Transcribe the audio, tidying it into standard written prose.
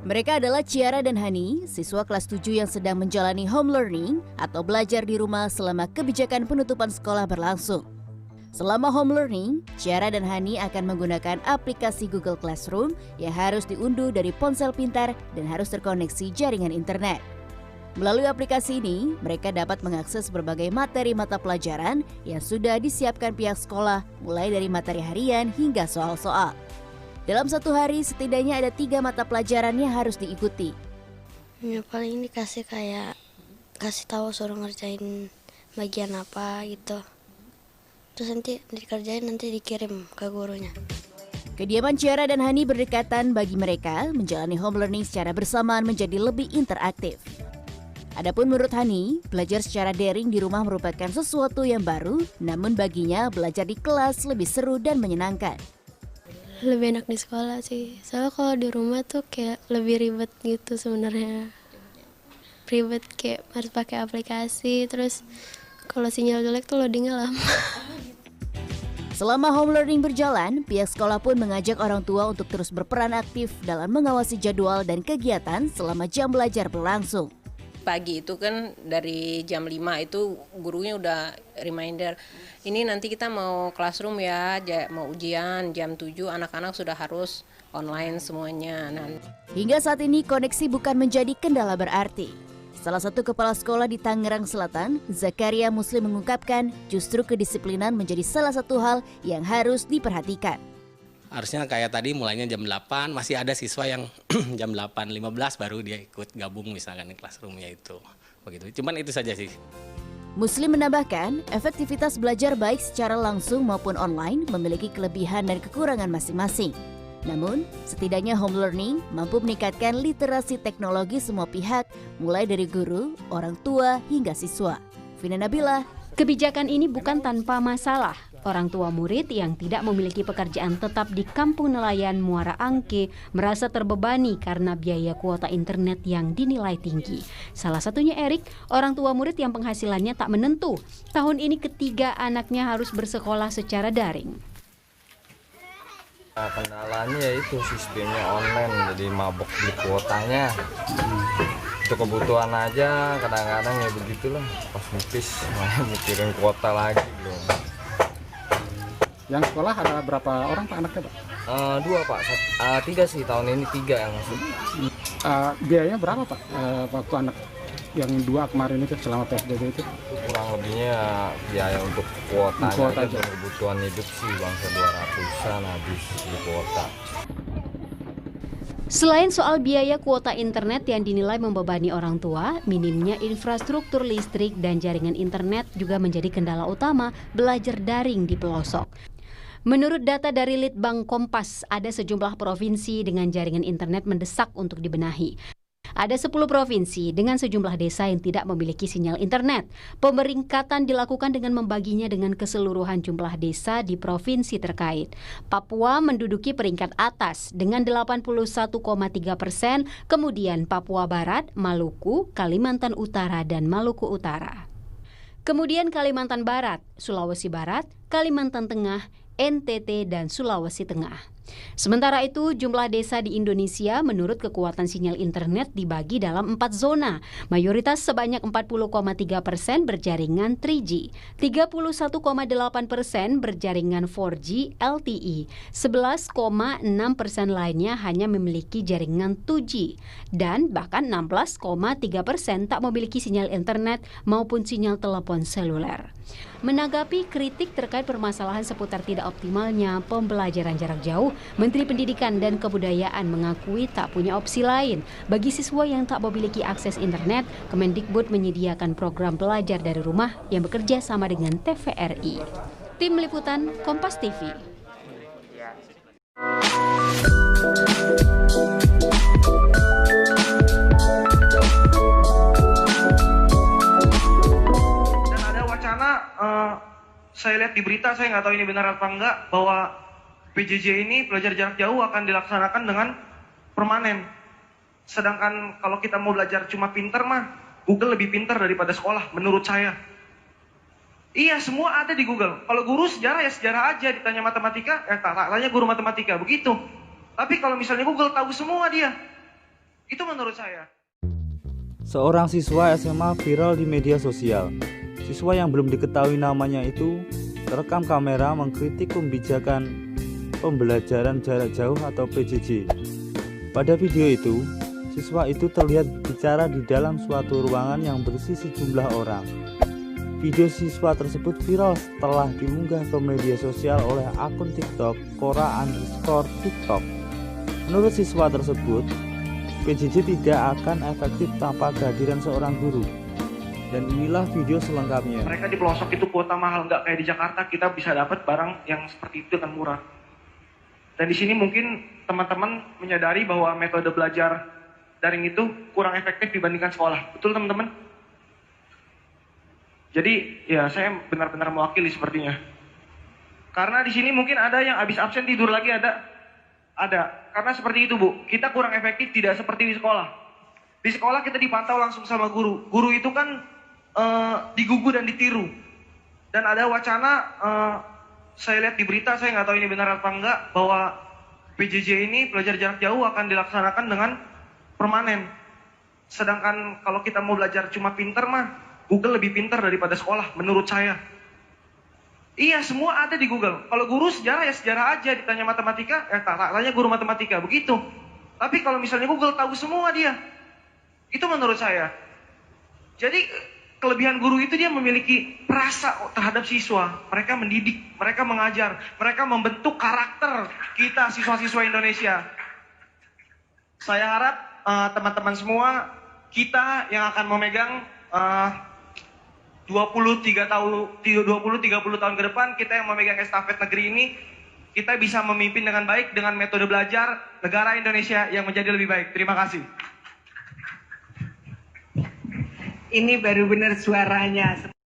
Mereka adalah Ciara dan Hani, siswa kelas 7 yang sedang menjalani home learning atau belajar di rumah selama kebijakan penutupan sekolah berlangsung. Selama home learning, Ciara dan Hani akan menggunakan aplikasi Google Classroom yang harus diunduh dari ponsel pintar dan harus terkoneksi jaringan internet. Melalui aplikasi ini, mereka dapat mengakses berbagai materi mata pelajaran yang sudah disiapkan pihak sekolah, mulai dari materi harian hingga soal-soal. Dalam satu hari, setidaknya ada 3 mata pelajaran yang harus diikuti. Ya, paling dikasih kasih tahu suruh ngerjain bagian apa gitu. Terus nanti dikerjain, nanti dikirim ke gurunya. Kediaman Ciara dan Hani berdekatan bagi mereka menjalani home learning secara bersamaan menjadi lebih interaktif. Adapun menurut Hani, belajar secara daring di rumah merupakan sesuatu yang baru, namun baginya belajar di kelas lebih seru dan menyenangkan. Lebih enak di sekolah sih, soalnya kalau di rumah tuh kayak lebih ribet gitu sebenarnya. Ribet kayak harus pakai aplikasi, terus kalau sinyal jelek tuh loadingnya lama. Selama home learning berjalan, pihak sekolah pun mengajak orang tua untuk terus berperan aktif dalam mengawasi jadwal dan kegiatan selama jam belajar berlangsung. Pagi itu kan dari jam 5 itu gurunya udah reminder, ini nanti kita mau classroom ya, mau ujian jam 7, anak-anak sudah harus online semuanya. Hingga saat ini koneksi bukan menjadi kendala berarti. Salah satu kepala sekolah di Tangerang Selatan, Zakaria Muslim mengungkapkan justru kedisiplinan menjadi salah satu hal yang harus diperhatikan. Harusnya kayak tadi mulainya jam 8, masih ada siswa yang jam 8.15 baru dia ikut gabung misalkan di classroom-nya itu. Begitu. Cuman itu saja sih. Muslim menambahkan, efektivitas belajar baik secara langsung maupun online memiliki kelebihan dan kekurangan masing-masing. Namun, setidaknya home learning mampu meningkatkan literasi teknologi semua pihak, mulai dari guru, orang tua, hingga siswa. Vina Nabila. Kebijakan ini bukan tanpa masalah. Orang tua murid yang tidak memiliki pekerjaan tetap di Kampung Nelayan Muara Angke merasa terbebani karena biaya kuota internet yang dinilai tinggi. Salah satunya Erik, orang tua murid yang penghasilannya tak menentu. Tahun ini ketiga anaknya harus bersekolah secara daring. Kendalanya ya itu sistemnya online, jadi mabok di kuotanya. Untuk kebutuhan aja kadang-kadang ya begitulah, pas nipis malah mikirin kuota lagi belum. Yang sekolah ada berapa orang Pak anaknya Pak? 2 Pak, 3 sih, tahun ini 3 yang masuk. Biayanya berapa Pak waktu anak yang 2 kemarin itu selama PSBB itu? Kurang lebihnya biaya untuk kuotanya aja. Kebutuhan hidup sih bangsa 200-an habis di kuota. Selain soal biaya kuota internet yang dinilai membebani orang tua, minimnya infrastruktur listrik dan jaringan internet juga menjadi kendala utama belajar daring di pelosok. Menurut data dari Litbang Kompas, ada sejumlah provinsi dengan jaringan internet mendesak untuk dibenahi. Ada 10 provinsi dengan sejumlah desa yang tidak memiliki sinyal internet. Pemeringkatan dilakukan dengan membaginya dengan keseluruhan jumlah desa di provinsi terkait. Papua menduduki peringkat atas dengan 81,3%, kemudian Papua Barat, Maluku, Kalimantan Utara, dan Maluku Utara. Kemudian Kalimantan Barat, Sulawesi Barat, Kalimantan Tengah, NTT, dan Sulawesi Tengah. Sementara itu, jumlah desa di Indonesia menurut kekuatan sinyal internet dibagi dalam 4 zona. Mayoritas sebanyak 40,3% berjaringan 3G, 31,8% berjaringan 4G LTE, 11,6% lainnya hanya memiliki jaringan 2G, dan bahkan 16,3% tak memiliki sinyal internet maupun sinyal telepon seluler. Menanggapi kritik terkait permasalahan seputar tidak optimalnya pembelajaran jarak jauh, Menteri Pendidikan dan Kebudayaan mengakui tak punya opsi lain. Bagi siswa yang tak memiliki akses internet, Kemendikbud menyediakan program belajar dari rumah yang bekerja sama dengan TVRI. Tim Liputan Kompas TV. Dan ada wacana, saya lihat di berita, saya nggak tahu ini benar apa enggak, bahwa PJJ ini belajar jarak jauh akan dilaksanakan dengan permanen. Sedangkan kalau kita mau belajar cuma pinter mah, Google lebih pinter daripada sekolah menurut saya. Iya, semua ada di Google. Kalau guru sejarah ya sejarah aja, ditanya matematika, tanya guru matematika, begitu. Tapi kalau misalnya Google tahu semua dia. Itu menurut saya. Seorang siswa SMA viral di media sosial. Siswa yang belum diketahui namanya itu terekam kamera mengkritik kebijakan pembelajaran jarak jauh atau PJJ. Pada video itu, siswa itu terlihat bicara di dalam suatu ruangan yang berisi sejumlah orang. Video siswa tersebut viral setelah diunggah ke media sosial oleh akun TikTok Cora_TikTok. Menurut siswa tersebut, PJJ tidak akan efektif tanpa kehadiran seorang guru. Dan inilah video selengkapnya. Mereka di pelosok itu kuota mahal, nggak kayak di Jakarta kita bisa dapat barang yang seperti itu dengan murah. Dan di sini mungkin teman-teman menyadari bahwa metode belajar daring itu kurang efektif dibandingkan sekolah. Betul teman-teman? Jadi ya saya benar-benar mewakili sepertinya. Karena di sini mungkin ada yang habis absen tidur lagi ada. Karena seperti itu Bu, kita kurang efektif tidak seperti di sekolah. Di sekolah kita dipantau langsung sama guru. Guru itu kan digugu dan ditiru. Dan ada wacana, saya lihat di berita, saya nggak tahu ini benar apa enggak, bahwa PJJ ini belajar jarak jauh akan dilaksanakan dengan permanen. Sedangkan kalau kita mau belajar cuma pinter mah, Google lebih pinter daripada sekolah menurut saya. Iya, semua ada di Google. Kalau guru sejarah ya sejarah aja, ditanya matematika, tanya guru matematika, begitu. Tapi kalau misalnya Google tahu semua dia. Itu menurut saya. Jadi kelebihan guru itu dia memiliki perasa terhadap siswa. Mereka mendidik, mereka mengajar, mereka membentuk karakter kita siswa-siswa Indonesia. Saya harap teman-teman semua, kita yang akan memegang 20-30 tahun ke depan, kita yang memegang estafet negeri ini, kita bisa memimpin dengan baik dengan metode belajar negara Indonesia yang menjadi lebih baik. Terima kasih. Ini baru benar suaranya.